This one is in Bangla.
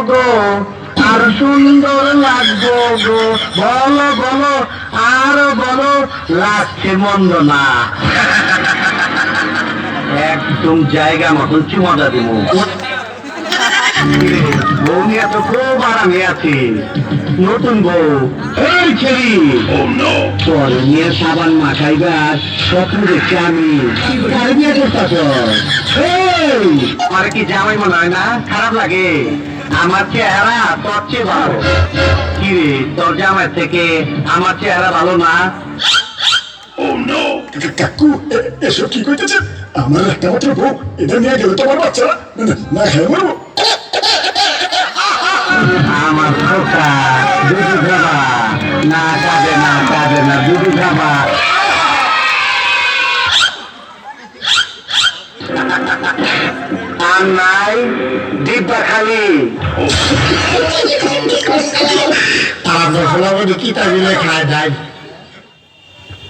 গো, আর সুন্দর লাগবো গো, বলো বলো আর বলো, লাগছে মন্দ না। একদম জায়গা মতন চুমাদা দিব। বউ নিয়ে তো খুব আরামে আছি। নতুন বউ এই ছেড়ি তোর নিয়ে সাবান মাখাইবার স্বপ্ন দেখছি আমি। কার বিয়ে করতেছ? আমার কি জামাই মনে হয় না? খারাপ লাগে? আমার চেহারা তোর চেয়ে ভালো। কি রে, তোর জামাই থেকে আমার চেহারা ভালো না? কাকু এসব কি কইতেছে? আমার একটা মাত্র বউ, এটা নিয়ে গেলে তোমার বাচ্চা না খেয়ে মরবো। আমার খোকা দুধু খাবা না, কাঁদে না কাঁদে না, দুধু খাবা। আর নাই ডিব্বা খালি। তারা কি তা মিলে খায় দেয়।